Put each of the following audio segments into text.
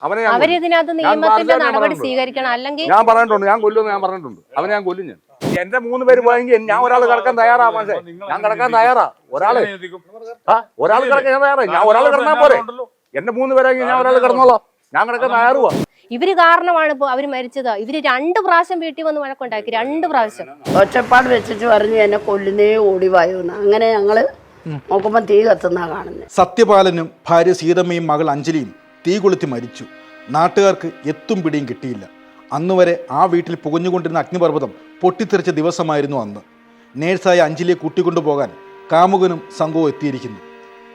അവരിതിനകത്ത് നിയമത്തിന്റെ നടപടി സ്വീകരിക്കണം. അല്ലെങ്കിൽ ഞാൻ പറഞ്ഞിട്ടുണ്ട്, ഞാൻ കൊല്ലുമെന്ന് ഞാൻ പറഞ്ഞിട്ടുണ്ട്. അവനെ ഞാൻ കൊല്ലും. ഞാൻ എന്റെ 3 പേര് പോയെങ്കിൽ ഞാൻ ഒരാൾ കിടക്കാൻ തയ്യാറാ. പക്ഷേ ഞാൻ കിടക്കാൻ തയ്യാറാ. ഒരാൾ കിടക്കാൻ ഞാൻ തയ്യാറാ. ഞാൻ ഒരാൾ കിടന്നാൽ പോരെ. എന്റെ 3 പേരെങ്കിൽ ഞാൻ ഒരാൾ കിടന്നോളാം. ഞാൻ കിടക്കാൻ തയ്യാറുവാ. ഇവര് കാരണമാണ് ഇപ്പൊ അവര് മരിച്ചത്. ഇവര് 2 പ്രാവശ്യം വീട്ടിൽ വന്ന് വഴക്കുണ്ടാക്കി. 2 പ്രാവശ്യം ഒച്ചപ്പാട് വെച്ചിട്ട് പറഞ്ഞു എന്നെ കൊല്ലുന്നേ ഓടിവായുന്ന്. അങ്ങനെ ഞങ്ങള് നോക്കുമ്പോ തീ കത്തുന്നാ കാണുന്നത്. സത്യപാലനും ഭാര്യ സീതമ്മയും മകൾ അഞ്ജലിയും തീ കൊളുത്തി മരിച്ചു. നാട്ടുകാർക്ക് എത്തും പിടിയും കിട്ടിയില്ല. അന്നുവരെ ആ വീട്ടിൽ പുകഞ്ഞുകൊണ്ടിരുന്ന അഗ്നിപർവ്വതം പൊട്ടിത്തെറിച്ച ദിവസമായിരുന്നു അന്ന്. നേഴ്സായ അഞ്ജലിയെ കൂട്ടിക്കൊണ്ടുപോകാൻ കാമുകനും സംഘവും എത്തിയിരിക്കുന്നു.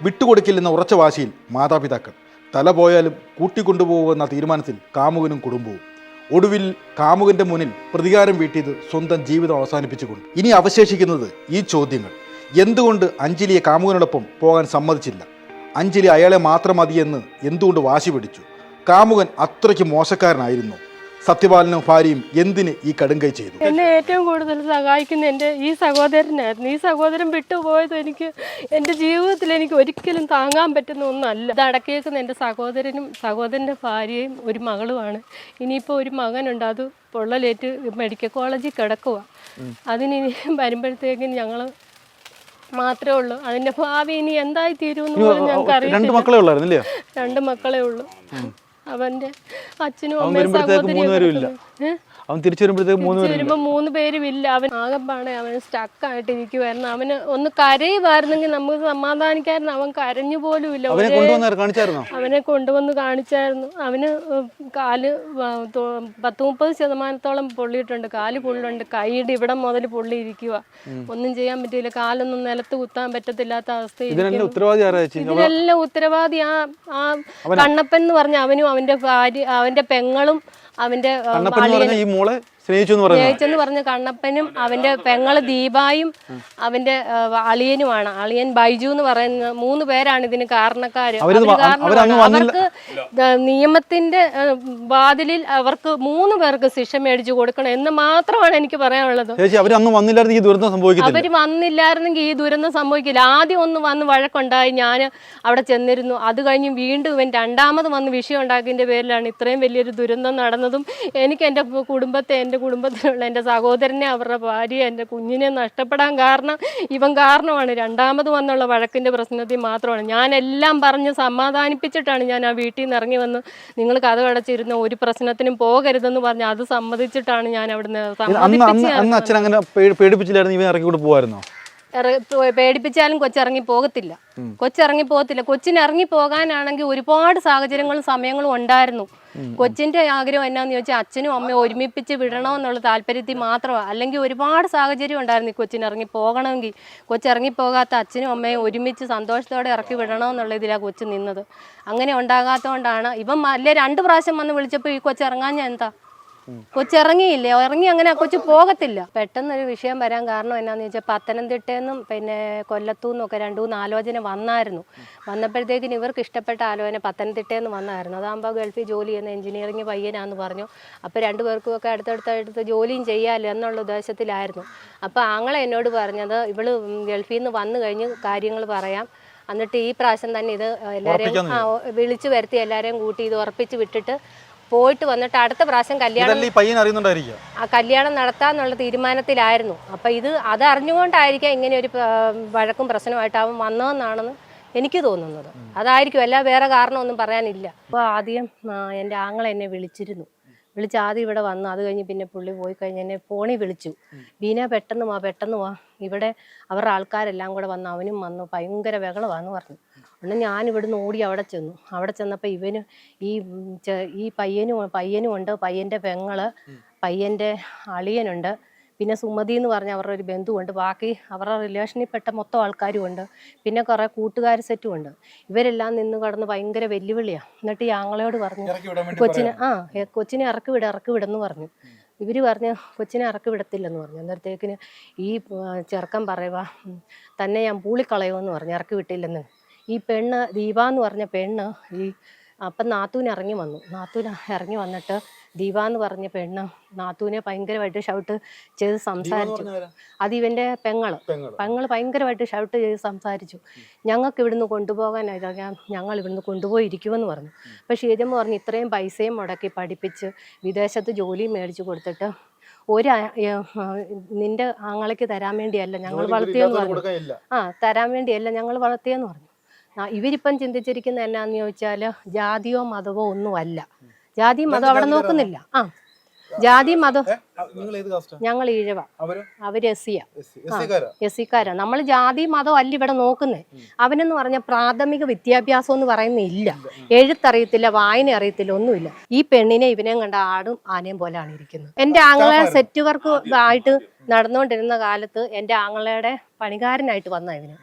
വിട്ടുകൊടുക്കില്ലെന്ന ഉറച്ച വാശിയിൽ മാതാപിതാക്കൾ. തല പോയാലും കൂട്ടിക്കൊണ്ടുപോകുന്ന തീരുമാനത്തിൽ കാമുകനും കുടുംബവും. ഒടുവിൽ കാമുകന്റെ മുന്നിൽ പ്രതികാരം വീട്ടിയത് സ്വന്തം ജീവിതം അവസാനിപ്പിച്ചുകൊണ്ട്. ഇനി അവശേഷിക്കുന്നത് ഈ ചോദ്യങ്ങൾ. എന്തുകൊണ്ട് അഞ്ജലിയെ കാമുകനോടൊപ്പം പോകാൻ സമ്മതിച്ചില്ല? അഞ്ജലി അയാളെ മാത്രം മതിയെന്ന് എന്തുകൊണ്ട് വാശി പിടിച്ചു? കാമുകൻ അത്രയ്ക്ക് മോശക്കാരനായിരുന്നു? സത്യപാലനും ഭാര്യയും എന്തിന് ഈ കടുങ്കൈ ചെയ്തു? എന്നെ ഏറ്റവും കൂടുതൽ സഹായിക്കുന്ന എൻ്റെ ഈ സഹോദരനായിരുന്നു. ഈ സഹോദരൻ വിട്ടുപോയത് എൻ്റെ ജീവിതത്തിൽ എനിക്ക് ഒരിക്കലും താങ്ങാൻ പറ്റുന്ന ഒന്നല്ല. ഇത് അടക്കിയേക്കുന്ന എൻ്റെ സഹോദരനും സഹോദരൻ്റെ ഭാര്യയും ഒരു മകളുമാണ്. ഇനിയിപ്പോൾ ഒരു മകനുണ്ട്, അത് പൊള്ളലേറ്റ് മെഡിക്കൽ കോളേജിൽ കിടക്കുക. അതിനി വരുമ്പോഴത്തേക്കും ഞങ്ങൾ മാത്രമേ ഉള്ളൂ. അതിന്റെ ഭാവി ഇനി എന്തായി തീരുമെന്ന് പോലും ഞങ്ങൾക്ക് അറിയില്ല. 2 മക്കളേ ഉള്ളൂ. അവന്റെ അച്ഛനും അമ്മയും സഹോദരിയും അവൻ തിരിച്ചു വരുമ്പോഴത്തേക്ക് 3 പേരും ഇല്ല. അവൻ ആകെപ്പാടെ അവൻ സ്റ്റക്കായിട്ട് ഇരിക്കുവായിരുന്നു. അവന് ഒന്ന് കരയുമായിരുന്നെങ്കിൽ നമുക്ക് സമാധാനിക്കായിരുന്നു. അവൻ കരഞ്ഞു പോലും ഇല്ല. അവനെ കൊണ്ടുവന്ന് കാണിച്ചായിരുന്നു. അവന് കാല് 10-30% പൊള്ളിയിട്ടുണ്ട്. കാല് പൊള്ളുണ്ട്, കൈയുടെ ഇവിടം മുതൽ പൊള്ളിയിരിക്കുക. ഒന്നും ചെയ്യാൻ പറ്റില്ല. കാലൊന്നും നിലത്ത് കുത്താൻ പറ്റത്തില്ലാത്ത അവസ്ഥയിൽ. ഇതിനെല്ലാം ഉത്തരവാദി ആ കണ്ണപ്പൻ എന്ന് പറഞ്ഞ അവനും അവന്റെ ഭാര്യ, അവന്റെ പെങ്ങളും അവന്റെ സ്നേഹിച്ചെന്ന് പറഞ്ഞ കണ്ണപ്പനും അവന്റെ പെങ്ങള് ദീപായും അവന്റെ അളിയനുമാണ്. അളിയൻ ബൈജു എന്ന് പറയുന്ന 3 പേരാണ് ഇതിന് കാരണക്കാര്. അവർക്ക് നിയമത്തിന്റെ വാതിലിൽ അവർക്ക് 3 പേർക്ക് ശിക്ഷ മേടിച്ചു കൊടുക്കണം എന്ന് മാത്രമാണ് എനിക്ക് പറയാനുള്ളത്. അവര് വന്നില്ലായിരുന്നെങ്കിൽ ഈ ദുരന്തം സംഭവിക്കില്ല. ആദ്യം ഒന്ന് വന്ന് വഴക്കുണ്ടായി, ഞാൻ അവിടെ ചെന്നിരുന്നു. അത് കഴിഞ്ഞ് വീണ്ടും ഇവൻ 2ാമത് വന്ന് വിഷയം ഉണ്ടാക്കിയതിന്റെ പേരിലാണ് ഇത്രയും വലിയൊരു ദുരന്തം നടന്നതും. എനിക്ക് എൻ്റെ കുടുംബത്തെ, എൻ്റെ കുടുംബത്തിലുള്ള എൻ്റെ സഹോദരനെ, അവരുടെ ഭാര്യ, എൻ്റെ കുഞ്ഞിനെ നഷ്ടപ്പെടാൻ കാരണം ഇവൻ കാരണമാണ്. 2ാമത് വന്നുള്ള വഴക്കിൻ്റെ പ്രശ്നത്തിൽ മാത്രമാണ്. ഞാനെല്ലാം പറഞ്ഞ് സമാധാനിപ്പിച്ചിട്ടാണ് ഞാൻ ആ വീട്ടിൽ നിന്ന് ഇറങ്ങി വന്ന് നിങ്ങൾ കഥ അടച്ചിരുന്ന ഒരു പ്രശ്നത്തിനും പോകരുതെന്ന് പറഞ്ഞ് അത് സമ്മതിച്ചിട്ടാണ് ഞാൻ അവിടുന്ന് പേടിപ്പിച്ചാലും കൊച്ചിറങ്ങി പോകത്തില്ല. കൊച്ചിന് ഇറങ്ങി പോകാനാണെങ്കിൽ ഒരുപാട് സാഹചര്യങ്ങളും സമയങ്ങളും ഉണ്ടായിരുന്നു. കൊച്ചിന്റെ ആഗ്രഹം എന്നാന്ന് ചോദിച്ചാൽ അച്ഛനും അമ്മയും ഒരുമിപ്പിച്ച് വിടണമെന്നുള്ള താല്പര്യത്തിൽ മാത്രമാണ്. അല്ലെങ്കിൽ ഒരുപാട് സാഹചര്യം ഉണ്ടായിരുന്നു ഈ കൊച്ചിന് ഇറങ്ങി പോകണമെങ്കിൽ. കൊച്ചിറങ്ങി പോകാത്ത അച്ഛനും അമ്മയും ഒരുമിച്ച് സന്തോഷത്തോടെ ഇറക്കി വിടണമെന്നുള്ള ഇതിലാണ് കൊച്ചു നിന്നത്. അങ്ങനെ ഉണ്ടാകാത്തതുകൊണ്ടാണ് ഇവൻ അല്ലേ 2 പ്രാവശ്യം വന്ന് വിളിച്ചപ്പോൾ ഈ കൊച്ചിറങ്ങാൻ ഞാൻ എന്താ? കൊച്ചിറങ്ങിയില്ലേ? ഇറങ്ങി അങ്ങനെ കൊച്ചു പോകത്തില്ല. പെട്ടെന്നൊരു വിഷയം വരാൻ കാരണം എന്നാന്ന് ചോദിച്ചാൽ പത്തനംതിട്ടയെന്നും പിന്നെ കൊല്ലത്തുനിന്നൊക്കെ 2-3 ആലോചന വന്നായിരുന്നു. വന്നപ്പോഴത്തേക്കിന് ഇവർക്ക് ഇഷ്ടപ്പെട്ട ആലോചന പത്തനംതിട്ടയെന്ന് വന്നായിരുന്നു. അതാകുമ്പോൾ ഗൾഫിൽ ജോലി ചെയ്യുന്ന എഞ്ചിനീയറിംഗ് പയ്യനാന്ന് പറഞ്ഞു. അപ്പോൾ 2 പേർക്കുമൊക്കെ അടുത്തടുത്ത് ജോലിയും ചെയ്യാമല്ലോ എന്നുള്ള ഉദ്ദേശത്തിലായിരുന്നു. അപ്പോൾ ആങ്ങളെ എന്നോട് പറഞ്ഞത് ഇവള് ഗൾഫിൽ നിന്ന് വന്നു കഴിഞ്ഞ് കാര്യങ്ങൾ പറയാം, എന്നിട്ട് ഈ പ്രാവശ്യം തന്നെ ഇത് എല്ലാവരെയും വിളിച്ചു വരുത്തി എല്ലാവരെയും കൂട്ടി ഇത് ഉറപ്പിച്ച് വിട്ടിട്ട് പോയിട്ട് വന്നിട്ട് അടുത്ത പ്രാവശ്യം കല്യാണം നടത്താന്നുള്ള തീരുമാനത്തിലായിരുന്നു. അപ്പം അത് അറിഞ്ഞുകൊണ്ടായിരിക്കാം ഇങ്ങനെ ഒരു വഴക്കും പ്രശ്നമായിട്ട് അവൻ വന്നതെന്നാണെന്ന് എനിക്ക് തോന്നുന്നത്. അതായിരിക്കും, അല്ല വേറെ കാരണമൊന്നും പറയാനില്ല. അപ്പോൾ ആദ്യം എൻ്റെ ആങ്ങളെ എന്നെ വിളിച്ച് ആദ്യം ഇവിടെ വന്നു. അത് കഴിഞ്ഞ് പിന്നെ പുള്ളി പോയി കഴിഞ്ഞ് എന്നെ ഫോണിൽ വിളിച്ചു. ബീന പെട്ടെന്ന് വാ ഇവിടെ അവരുടെ ആൾക്കാരെല്ലാം കൂടെ വന്ന്, അവനും വന്നു, ഭയങ്കര ബഹളമാന്ന് പറഞ്ഞു. അന്ന് ഞാൻ ഇവിടുന്ന് ഓടി അവിടെ ചെന്നപ്പോൾ ഇവന് ഈ പയ്യനും ഉണ്ട്, പയ്യൻ്റെ പെങ്ങള്, പയ്യൻ്റെ അളിയനുണ്ട്, പിന്നെ സുമതി എന്ന് പറഞ്ഞ അവരുടെ ഒരു ബന്ധുവുണ്ട്, ബാക്കി അവരുടെ റിലേഷനിൽപ്പെട്ട മൊത്തം ആൾക്കാരും ഉണ്ട്, പിന്നെ കുറേ കൂട്ടുകാർ സെറ്റും ഉണ്ട്. ഇവരെല്ലാം നിന്ന് കടന്ന് ഭയങ്കര വെല്ലുവിളിയാണ്. എന്നിട്ട് ഈ ആങ്ങളയോട് പറഞ്ഞു കൊച്ചിനെ ഇറക്കി വിടെന്ന് പറഞ്ഞു. ഇവർ പറഞ്ഞ് കൊച്ചിനെ ഇറക്കി വിടത്തില്ലെന്ന് പറഞ്ഞു. അന്നേരത്തേക്കിന് ഈ ചെറുക്കൻ പറയുക തന്നെ ഞാൻ പൂളിക്കളയുമെന്ന് പറഞ്ഞു, ഇറക്കി വിട്ടില്ലെന്ന്. ഈ ദീപ എന്ന് പറഞ്ഞ പെണ്ണ് അപ്പം നാത്തൂൻ ഇറങ്ങി വന്നിട്ട് ദീപ എന്ന് പറഞ്ഞ പെണ്ണ് നാത്തൂനെ ഭയങ്കരമായിട്ട് ഷൗട്ട് ചെയ്ത് സംസാരിച്ചു. അത് ഇവന്റെ പെങ്ങള് ഭയങ്കരമായിട്ട് ഷൗട്ട് ചെയ്ത് സംസാരിച്ചു. ഞങ്ങൾക്ക് ഇവിടുന്ന് കൊണ്ടുപോകാനായിട്ട് ഞങ്ങൾ ഇവിടുന്ന് കൊണ്ടുപോയി ഇരിക്കുമെന്ന് പറഞ്ഞു. അപ്പോൾ ഷീജമ്മ പറഞ്ഞു ഇത്രയും പൈസയും മുടക്കി പഠിപ്പിച്ച് വിദേശത്ത് ജോലി മേടിച്ചു കൊടുത്തിട്ട് നിന്റെ ആങ്ങളയ്ക്ക് തരാൻ വേണ്ടിയല്ല ഞങ്ങൾ വളർത്തിയെന്ന് പറഞ്ഞു. തരാൻ വേണ്ടിയല്ല ഞങ്ങൾ വളർത്തിയെന്ന് പറഞ്ഞു. ഇവരിപ്പം ചിന്തിച്ചിരിക്കുന്നത് എന്നാന്ന് ചോദിച്ചാൽ ജാതിയോ മതമോ ഒന്നുമല്ല. ജാതി മതം അവിടെ നോക്കുന്നില്ല. ജാതി മതം ഞങ്ങൾ ഈഴവ, അവര് എസ്സിക്കാരാ. നമ്മൾ ജാതി മതം അല്ല ഇവിടെ നോക്കുന്നേ. അവനെന്ന് പറഞ്ഞ പ്രാഥമിക വിദ്യാഭ്യാസം എന്ന് പറയുന്നില്ല, എഴുത്തറിയത്തില്ല, വായന അറിയത്തില്ല, ഒന്നുമില്ല. ഈ പെണ്ണിനെ ഇവനെയും കണ്ട ആടും ആനയും പോലെയാണ് ഇരിക്കുന്നത്. എൻ്റെ ആങ്ങളെ സെറ്റ് വർക്ക് ആയിട്ട് നടന്നുകൊണ്ടിരുന്ന കാലത്ത് എൻ്റെ ആങ്ങളയുടെ പണിക്കാരനായിട്ട് വന്ന ഇവന്.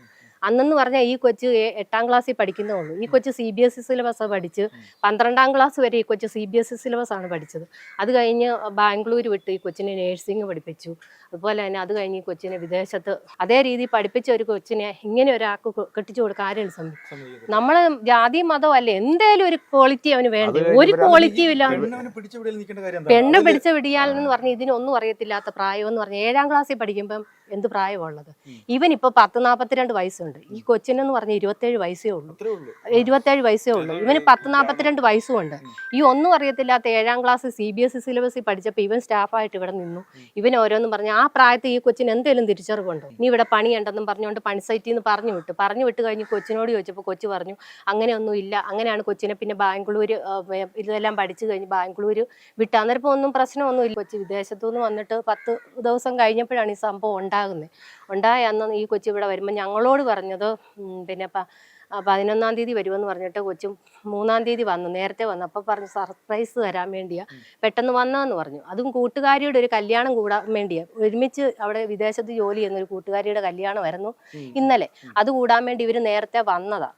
അന്നെന്ന് പറഞ്ഞാൽ ഈ കൊച്ച് 8ാം ക്ലാസ്സിൽ പഠിക്കുന്നേ ഉള്ളൂ. ഈ കൊച്ച് CBSE സിലബസ് പഠിച്ച് 12ാം ക്ലാസ് വരെ ഈ കൊച്ച് CBSE സിലബസ് ആണ് പഠിച്ചത്. അത് കഴിഞ്ഞ് ബാംഗ്ലൂർ വിട്ട് ഈ കൊച്ചിനെ നേഴ്സിംഗ് പഠിപ്പിച്ചു. അതുപോലെ തന്നെ അത് കഴിഞ്ഞ് ഈ കൊച്ചിനെ വിദേശത്ത് അതേ രീതി പഠിപ്പിച്ച ഒരു കൊച്ചിനെ ഇങ്ങനെ ഒരാൾക്ക് കെട്ടിച്ചു കൊടുക്കാൻ ആരെയും സമ്മതിക്കും? നമ്മൾ ജാതി മതം അല്ലേ, എന്തേലും ഒരു ക്വാളിറ്റി അവന് വേണ്ടേ? ഒരു ക്വാളിറ്റിയും ഇല്ല. പെണ്ണ് പിടിച്ച വിടിയാലെന്ന് പറഞ്ഞ് ഇതിനൊന്നും അറിയത്തില്ലാത്ത പ്രായം എന്ന് പറഞ്ഞാൽ 7ാം ക്ലാസ്സിൽ പഠിക്കുമ്പം എന്ത് പ്രായമുള്ളത്? ഇവനിപ്പോ 10-42 വയസ്സുണ്ട്. ഈ കൊച്ചിനെന്ന് പറഞ്ഞ 27 വയസ്സേ ഉള്ളൂ. 27 വയസ്സേ ഉള്ളൂ. ഇവന് 10-42 വയസ്സും ഉണ്ട്. ഈ ഒന്നും അറിയത്തില്ലാത്ത 7ാം ക്ലാസ് CBSE സിലബസിൽ പഠിച്ചപ്പോൾ ഇവൻ സ്റ്റാഫായിട്ട് ഇവിടെ നിന്നു. ഇവൻ ഓരോന്നും പറഞ്ഞു. ആ പ്രായത്തിൽ ഈ കൊച്ചിന് എന്തെങ്കിലും തിരിച്ചറിവുണ്ടോ? നീ ഇവിടെ പണിയുണ്ടെന്നും പറഞ്ഞുകൊണ്ട് പണി സൈറ്റിൽ നിന്ന് പറഞ്ഞു വിട്ട് കഴിഞ്ഞ് കൊച്ചിനോട് ചോദിച്ചപ്പോൾ കൊച്ചു പറഞ്ഞു അങ്ങനെയൊന്നും ഇല്ല. അങ്ങനെയാണ് കൊച്ചിനെ പിന്നെ ബാംഗ്ലൂർ ഇതെല്ലാം പഠിച്ചു കഴിഞ്ഞ് ബാംഗ്ലൂർ വിട്ട്. അന്നേരം ഒന്നും പ്രശ്നമൊന്നും ഇല്ല. കൊച്ചി വിദേശത്തു നിന്ന് വന്നിട്ട് 10 ദിവസം കഴിഞ്ഞപ്പോഴാണ് ഈ സംഭവം ഉണ്ടായ അന്ന് ഈ കൊച്ചി ഇവിടെ വരുമ്പോൾ ഞങ്ങളോട് പറഞ്ഞത് പിന്നെ 11-ാം തീയതി വരുമെന്ന് പറഞ്ഞിട്ട് കൊച്ചും 3-ാം തീയതി വന്നു. നേരത്തെ വന്നു. അപ്പോൾ പറഞ്ഞു സർപ്രൈസ് തരാൻ വേണ്ടിയാ പെട്ടെന്ന് വന്നതെന്ന് പറഞ്ഞു. അതും കൂട്ടുകാരിയുടെ ഒരു കല്യാണം കൂടാൻ വേണ്ടിയാ. ഒരുമിച്ച് അവിടെ വിദേശത്ത് ജോലി ചെയ്യുന്ന ഒരു കൂട്ടുകാരിയുടെ കല്യാണമായിരുന്നു ഇന്നലെ. അത് കൂടാൻ വേണ്ടി ഇവർ നേരത്തെ വന്നതാ.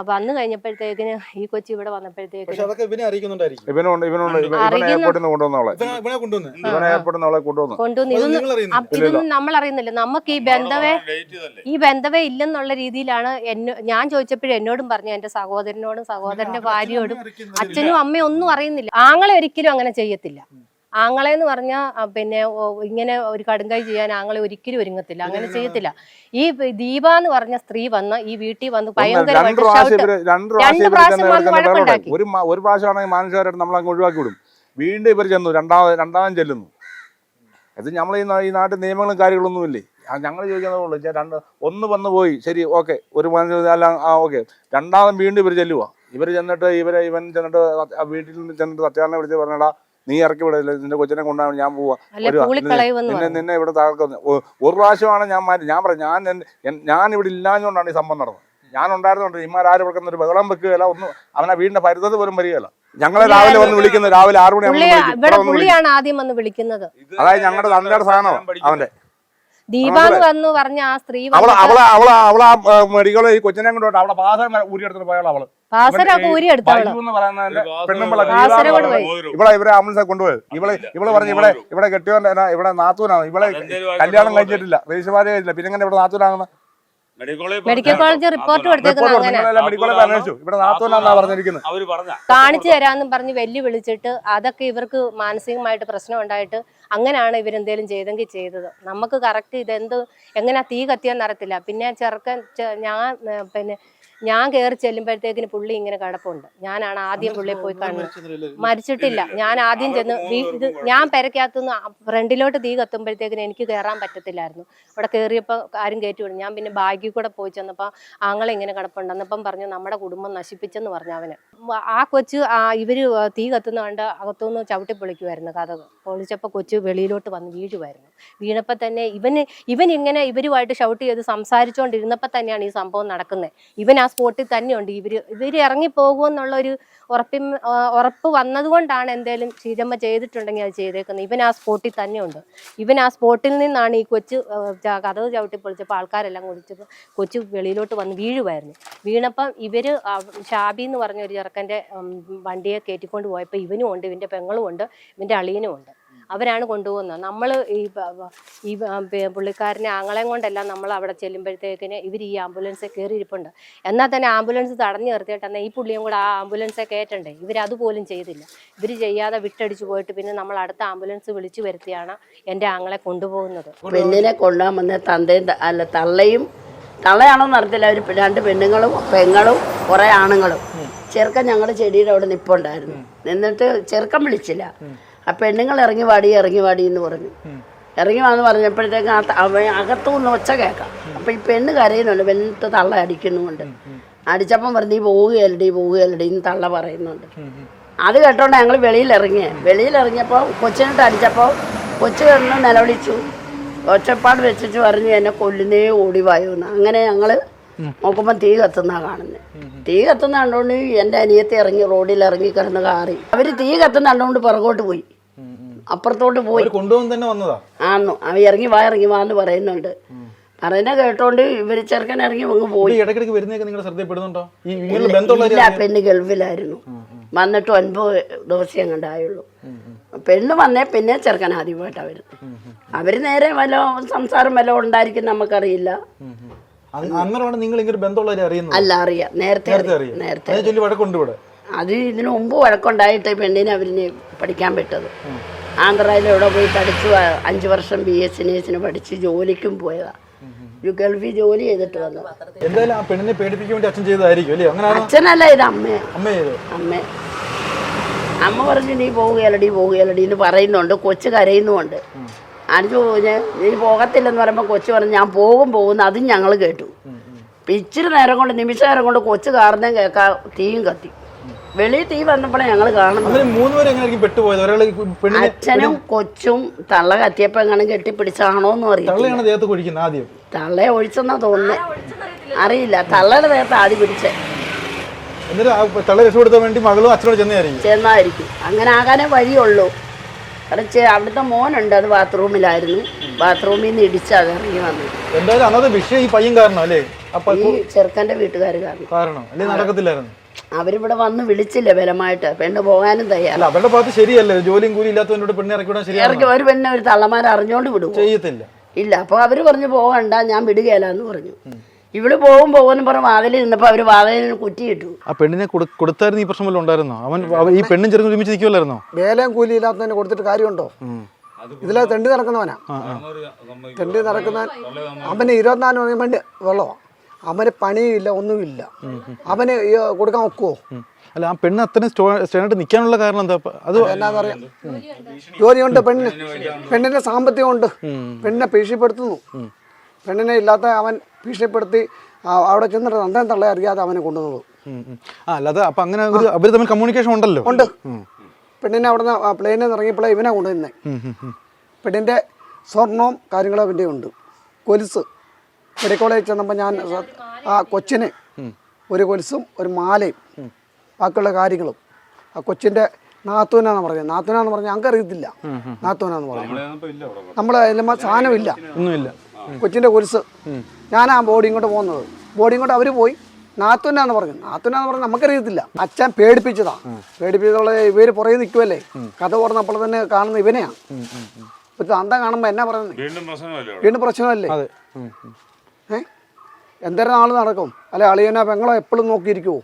വന്നു കഴിഞ്ഞപ്പോഴത്തേക്കിന് ഈ കൊച്ചി ഇവിടെ വന്നപ്പോഴത്തേക്ക് ഇതൊന്നും നമ്മൾ അറിയുന്നില്ല. നമുക്ക് ഈ ബന്ധവേ ഇല്ലെന്നുള്ള രീതിയിലാണ് ഞാൻ ചോദിച്ചപ്പോഴും എന്നോടും പറഞ്ഞു. എന്റെ സഹോദരനോടും സഹോദരന്റെ ഭാര്യയോടും അച്ഛനും അമ്മയും ഒന്നും അറിയുന്നില്ല. ആങ്ങളെ ഒരിക്കലും അങ്ങനെ ചെയ്യത്തില്ല. ആങ്ങളെന്ന് പറഞ്ഞാൽ പിന്നെ ഇങ്ങനെ ഒരു കടുങ്കൈ ചെയ്യാൻ ആങ്ങളെ ഒരിക്കലും ഒരുങ്ങത്തില്ല, അങ്ങനെ ചെയ്യത്തില്ല. ഈ ദീപ എന്ന് പറഞ്ഞ സ്ത്രീ വന്ന് ഈ വീട്ടിൽ വന്ന് ഭയങ്കരമായിട്ട് 2 പ്രാവശ്യം വന്ന് വഴക്കുണ്ടാക്കി. ഒരു പ്രാവശ്യമാണെങ്കിൽ മാനസികമായിട്ട് നമ്മൾ അങ്ങ് ഒഴിവാക്കി വിടും. വീണ്ടും ഇവർ ചെന്നു, രണ്ടാമതും ചെല്ലുന്നു. അത് നമ്മൾ ഈ നാട്ടിൽ നിയമങ്ങളും കാര്യങ്ങളൊന്നും ഇല്ലേ? ഞങ്ങൾ ചോദിക്കുന്നതുള്ളൂ. ഒന്ന് വന്നു പോയി, ശരി, ഓക്കെ, ഒരു എല്ലാം ഓക്കെ. രണ്ടാമതും വീണ്ടും ഇവർ ചെല്ലുക. ഇവർ ചെന്നിട്ട് ഇവൻ ചെന്നിട്ട് വീട്ടിൽ ചെന്നിട്ട് സത്യാറിനെ വിളിച്ച് പറഞ്ഞടാ നീ ഇറക്കി വിടില്ല, നിന്റെ കൊച്ചിനെ കൊണ്ടാണ് ഞാൻ പോവാ, നിന്നെ ഇവിടെ താഴ്ക്കുന്നത്. ഒരു പ്രാവശ്യമാണ് ഞാൻ പറഞ്ഞു ഞാൻ ഇവിടെ ഇല്ലാഞ്ഞുകൊണ്ടാണ് ഈ സംഭവം നടന്നത്. ഞാൻ ഉണ്ടായിരുന്നുണ്ട്. ഇമാര് വെക്കുന്ന ഒരു ബഹളം വെക്കുകയല്ല, ഒന്നും അവനെ വീടിന്റെ പരിധി പോലും വരികയല്ല. ഞങ്ങളെ രാവിലെ വന്ന് വിളിക്കുന്നത്, രാവിലെ 6 മണിയാണ് ആദ്യം വന്ന് വിളിക്കുന്നത്. അതായത് ഞങ്ങളുടെ തന്തയുടെ സാധനമാണ് അവന്റെ. ദീപാന്ന് വന്നു പറഞ്ഞ ആ സ്ത്രീ അവളാ മെഡിക്കൽ ഈ കൊച്ചിനെ കൊണ്ടോട്ടെ അവളെ പാസം ഊരിയെടുത്തിട്ട് പോയാൾ അവള് ഇവളെ ആംബുലൻസ് കൊണ്ടുപോയത്. ഇവള് പറഞ്ഞു ഇവിടെ കെട്ടിയോന്റെ ഇവിടെ നാത്തൂനാണ്. ഇവളെ കല്യാണം കഴിച്ചിട്ടില്ല, രജിസ്റ്റർ മാരേജ് കഴിച്ചില്ല. പിന്നെ എങ്ങനെ ഇവിടെ നാത്തൂനാകുന്ന? മെഡിക്കൽ കോളേജ് റിപ്പോർട്ട് കാണിച്ചു തരാമെന്നും പറഞ്ഞ് വെല്ലുവിളിച്ചിട്ട് അതൊക്കെ ഇവർക്ക് മാനസികമായിട്ട് പ്രശ്നം ഉണ്ടായിട്ട് അങ്ങനെയാണ് ഇവരെന്തേലും ചെയ്തെങ്കിൽ ചെയ്തത്. നമുക്ക് കറക്റ്റ് ഇതെന്ത് എങ്ങനെ തീ കത്തിയാന്ന് അറിയത്തില്ല. പിന്നെ ചെറുക്കൻ ഞാൻ കയറി ചെല്ലുമ്പോഴത്തേക്കിന് പുള്ളി ഇങ്ങനെ കിടപ്പുണ്ട്. ഞാനാണ് ആദ്യം പുള്ളിയെ പോയി കാണുന്നത്. മരിച്ചിട്ടില്ല. ഞാൻ ആദ്യം ചെന്ന് ഞാൻ പെരക്കകത്തുനിന്ന് ഫ്രണ്ടിലോട്ട് തീ കത്തുമ്പോഴത്തേക്കിന് എനിക്ക് കയറാൻ പറ്റത്തില്ലായിരുന്നു. അവിടെ കയറിയപ്പോൾ ആരും കയറ്റി വിടും. ഞാൻ പിന്നെ ബാഗിൽ കൂടെ പോയി ചെന്നപ്പോൾ ആങ്ങളെ ഇങ്ങനെ കിടപ്പുണ്ട്. അന്നപ്പം പറഞ്ഞു നമ്മുടെ കുടുംബം നശിപ്പിച്ചെന്ന് പറഞ്ഞു അവന്. ആ കൊച്ച് ഇവര് തീ കത്തുന്ന കണ്ട് അകത്തുനിന്ന് ചവിട്ടി പൊളിക്കുമായിരുന്നു. കഥ പൊളിച്ചപ്പോൾ കൊച്ച് വെളിയിലോട്ട് വന്ന് വീഴുമായിരുന്നു. വീണപ്പോൾ തന്നെ ഇവൻ ഇങ്ങനെ ഇവരുമായിട്ട് ഷൗട്ട് ചെയ്ത് സംസാരിച്ചുകൊണ്ടിരുന്നപ്പോൾ തന്നെയാണ് ഈ സംഭവം നടക്കുന്നത്. ഇവൻ ആ സ്പോട്ടിൽ തന്നെയുണ്ട്. ഇവർ ഇറങ്ങിപ്പോകുമെന്നുള്ളൊരു ഉറപ്പ് വന്നതുകൊണ്ടാണ് എന്തേലും ഷീജമ്മ ചെയ്തിട്ടുണ്ടെങ്കിൽ അത് ചെയ്തേക്കുന്നത്. ഇവൻ ആ സ്പോട്ടിൽ തന്നെയുണ്ട്. ഇവൻ ആ സ്പോട്ടിൽ നിന്നാണ് ഈ കൊച്ച് കഥവ് ചവിട്ടി പൊളിച്ചപ്പോൾ ആൾക്കാരെല്ലാം കുടിച്ചപ്പോൾ കൊച്ചു വെളിയിലോട്ട് വന്ന് വീഴുമായിരുന്നു. വീണപ്പം ഇവര് ഷാബി എന്ന് പറഞ്ഞ ഒരു ചെറുക്കൻ്റെ വണ്ടിയെ കയറ്റിക്കൊണ്ട് പോയപ്പോൾ ഇവനും ഉണ്ട്, ഇവൻ്റെ പെങ്ങളും ഉണ്ട്, ഇവൻ്റെ അളിയനും ഉണ്ട്. അവരാണ് കൊണ്ടുപോകുന്നത്. നമ്മൾ ഈ പുള്ളിക്കാരനെ ആങ്ങളെയും കൊണ്ടെല്ലാം നമ്മൾ അവിടെ ചെല്ലുമ്പോഴത്തേക്കിന് ഇവർ ഈ ആംബുലൻസിൽ കയറിയിരിപ്പുണ്ട്. എന്നാൽ തന്നെ ആംബുലൻസ് തടഞ്ഞു നിർത്തിയിട്ട് എന്നാൽ ഈ പുള്ളിയും കൂടെ ആ ആംബുലൻസെ കയറ്റണ്ടേ, ഇവരതുപോലും ചെയ്തില്ല. ഇവർ ചെയ്യാതെ വിട്ടടിച്ചു പോയിട്ട് പിന്നെ നമ്മൾ അടുത്ത ആംബുലൻസ് വിളിച്ചു വരുത്തിയാണ് എൻ്റെ ആങ്ങളെ കൊണ്ടുപോകുന്നത്. പെണ്ണിനെ കൊണ്ടുപോകാൻ വന്ന തന്തയും തള്ളയാണോന്ന് അറിയത്തില്ല. അവർ 2 പെണ്ണുങ്ങളും പെങ്ങളും കുറേ ആണുങ്ങളും. ചെറുക്കൻ ഞങ്ങളുടെ ചെടിയുടെ അവിടെ നിൽപ്പുണ്ടായിരുന്നു. നിന്നിട്ട് ചെറുക്കൻ വിളിച്ചില്ല. ആ പെണ്ണുങ്ങൾ ഇറങ്ങി വാടി എന്ന് പറഞ്ഞു. ഇറങ്ങി വന്ന് പറഞ്ഞപ്പോഴത്തേക്ക് അകത്തുനിന്ന് ഒച്ച കേൾക്കാം. അപ്പം ഈ പെണ്ണ് കരയുന്നുണ്ട്, വെന്നിട്ട് തള്ള അടിക്കുന്നുണ്ട്. അടിച്ചപ്പം പറഞ്ഞു ഈ പോവുകയല്ലടി എന്ന് തള്ള പറയുന്നുണ്ട്. അത് കേട്ടോണ്ട് ഞങ്ങൾ വെളിയിലിറങ്ങിയപ്പോൾ കൊച്ചിനിട്ട് അടിച്ചപ്പോൾ കൊച്ചു കിടന്ന് നിലവിളിച്ചു, ഒച്ചപ്പാട് വെച്ചിട്ട് പറഞ്ഞു എന്നെ കൊല്ലുന്നേ ഓടിവായൂന്ന്. അങ്ങനെ ഞങ്ങൾ നോക്കുമ്പോൾ തീ കത്തുന്നതാണ് കാണുന്നത്. തീ കത്തുന്ന കണ്ടുകൊണ്ട് എൻ്റെ അനിയത്തെ റോഡിൽ ഇറങ്ങി കിടന്ന് കാറി. അവർ തീ കത്തുന്ന കണ്ടുകൊണ്ട് പുറകോട്ട് പോയി, അപ്പുറത്തോട്ട് പോയി. ആന്നു അവ ഇറങ്ങി വാ എന്ന് പറയുന്നുണ്ട്. പറയുന്ന കേട്ടോണ്ട് ഇവര് ചെറുക്കൻ ഇറങ്ങി അങ്ങ് പോയി. ഇല്ല, പെണ്ണ് ഗൾഫിലായിരുന്നു. വന്നിട്ട് 9 ദിവസം എങ്ങണ്ടായുള്ളൂ. പെണ്ണ് വന്നേ പിന്നെ ചെറുക്കൻ ആദ്യമായിട്ടാണ് വരുന്നത്. അവര് നേരെ വല്ല സംസാരം വല്ല ഉണ്ടായിരിക്കും, നമുക്കറിയില്ല. അല്ല, അറിയാം, നേരത്തെ. അത് ഇതിനു മുമ്പ് വഴക്കുണ്ടായിട്ട് പെണ്ണിനെ അവരിന് പഠിക്കാൻ വിട്ടത്. ആന്ധ്രയിൽ എവിടെ പോയി പഠിച്ചു 5 വർഷം BS നേഴ്സിന് പഠിച്ച് ജോലിക്കും പോയതാ. ഗൾഫിൽ ജോലി ചെയ്തിട്ട് വന്നു. അച്ഛനല്ല, ഇത് അമ്മ പറഞ്ഞു നീ പോവുകയല്ലടി എന്ന് പറയുന്നുണ്ട്. കൊച്ചു കരയുന്നുമുണ്ട്. നീ പോകത്തില്ലെന്ന് പറയുമ്പോൾ കൊച്ചു പറഞ്ഞു ഞാൻ പോകുന്നു. അതും ഞങ്ങൾ കേട്ടു. ഇച്ചിരി നേരം കൊണ്ട്, നിമിഷ നേരം കൊണ്ട് കൊച്ചു കാരണേം കേൾക്കാം, തീയും കത്തി. വെളിയിൽ തീ വന്നപ്പോഴേ ഞങ്ങൾ കാണുന്നത്. അച്ഛനും കൊച്ചും തള്ള കത്തിയപ്പോ എങ്ങനെ കെട്ടിപ്പിടിച്ചാണോന്നും അറിയില്ല. തള്ളയെ ഒഴിച്ചെന്നാ തോന്നുന്നത്, അറിയില്ല. തള്ളയുടെ നേരത്തെ ആദ്യം പിടിച്ചേ ചെന്നായിരിക്കും. അങ്ങനെ ആകാനേ വഴിയുള്ളൂ. അവിടുത്തെ മോനുണ്ട്, അത് ബാത്റൂമിലായിരുന്നു. ബാത്റൂമിൽ നിന്ന് ഇടിച്ചത് ഇറങ്ങി വന്നു. ഈ ചെറുക്കന്റെ വീട്ടുകാർ കാരണം അവരിവിടെ വന്ന് വിളിച്ചില്ല ബലമായിട്ട്. പെണ്ണ് പോകാനും തയ്യാറല്ല. അവരുടെ ഭാഗത്ത് ശരിയല്ലേ, ജോലിയും കൂലി ഇല്ലാത്തവരോട് പെണ്ണ് ഇറക്കി ഒരു പെണ്ണെ ഒരു തള്ളമാരെ അറിഞ്ഞോണ്ട് വിടും ചെയ്യത്തില്ല. ഇല്ല, അപ്പൊ അവര് പറഞ്ഞു പോകണ്ട, ഞാൻ വിടുകയില്ലെന്ന് പറഞ്ഞു. ഇവള് പോകുമെന്ന് പറഞ്ഞ വാതിലിൽ നിന്നപ്പോ അവര് വാതിലിന് കുറ്റിയിട്ടു. ആ പെണ്ണിനെ കൊടുത്തായിരുന്നു ഈ പ്രശ്നം ഉണ്ടായിരുന്നോ? ഈ പെണ്ണും ചെറുക്കും ഒരുമിച്ച് നിൽക്കുമല്ലായിരുന്നോ? വേലയും കൂലി ഇല്ലാത്തവനെ കൊടുത്തിട്ട് കാര്യമുണ്ടോ? ഇതിലെ തെണ്ടി നടക്കുന്നവനാ. തെണ്ടി നടക്കുന്ന അവന് 24 മണി വെള്ളമാണ്. അവന് പണിയില്ല, ഒന്നുമില്ല. അവന് കൊടുക്കാൻ ഒക്കുവോ? അല്ല, ആ പെണ്ണ് അത്രയും സ്റ്റാൻഡേർഡ് നിൽക്കാനുള്ള കാരണം എന്താ? അത് എന്നാന്നറിയാം, ജോലിയുണ്ട് പെണ്ണിന്റെ സാമ്പത്തികമുണ്ട്. പെണ്ണിനെ ഭീഷണിപ്പെടുത്തുന്നു. പെണ്ണിനെ ഇല്ലാത്ത അവൻ ഭീഷണിപ്പെടുത്തി അവിടെ ചെന്നിട്ട് നന്ദൻ തള്ളയെ അറിയാതെ അവനെ കൊണ്ടുവന്നത്. അല്ലാതെ അപ്പൊ അങ്ങനെ അവർ തമ്മിൽ കമ്മ്യൂണിക്കേഷൻ ഉണ്ടല്ലോ. ഉണ്ട്. പെണ്ണിനെ അവിടെ നിന്ന് പ്ലെയിനിൽ നിന്ന് ഇറങ്ങിയപ്പോഴേ ഇവനെ കൊണ്ടുവന്നേ. പെണ്ണിന്റെ സ്വർണവും കാര്യങ്ങളും അവൻ്റെ ഉണ്ട്. കൊലുസ് മെഡിക്കൽ കോളേജിൽ ചെന്നപ്പോൾ ഞാൻ ആ കൊച്ചിന് ഒരു കൊലുസും ഒരു മാലയും ബാക്കിയുള്ള കാര്യങ്ങളും ആ കൊച്ചിൻ്റെ നാത്തൂനാന്ന് പറഞ്ഞത്. നാത്തൂനാന്ന് പറഞ്ഞാൽ ഞങ്ങൾക്ക് അറിയത്തില്ല. നാത്തൂനാന്ന് പറഞ്ഞു. നമ്മൾ അതിൽ സാധനമില്ല, ഒന്നുമില്ല. കൊച്ചിൻ്റെ കൊലുസ്. ഞാൻ ആ ബോഡി ഇങ്ങോട്ട് പോകുന്നത്. ബോഡി ഇങ്ങോട്ട് അവർ പോയി. നാത്തൂനാന്ന് പറഞ്ഞു. നാത്തൂനാന്ന് പറഞ്ഞാൽ നമുക്കറിയത്തില്ല. അച്ഛൻ പേടിപ്പിച്ചതാ. പേടിപ്പിച്ചുള്ള ഇവര് പുറകെ നിൽക്കുമല്ലേ. കഥ പറഞ്ഞപ്പോൾ തന്നെ കാണുന്ന ഇവനെയാണ്. അന്ത കാണുമ്പോൾ എന്നാ പറയുന്നത്? വീണ്ടും പ്രശ്നമല്ലേ? എന്തരം നാൾ നടക്കും? അല്ലെ അളിയനെ പെങ്ങളെ എപ്പോഴും നോക്കിയിരിക്കുവോ?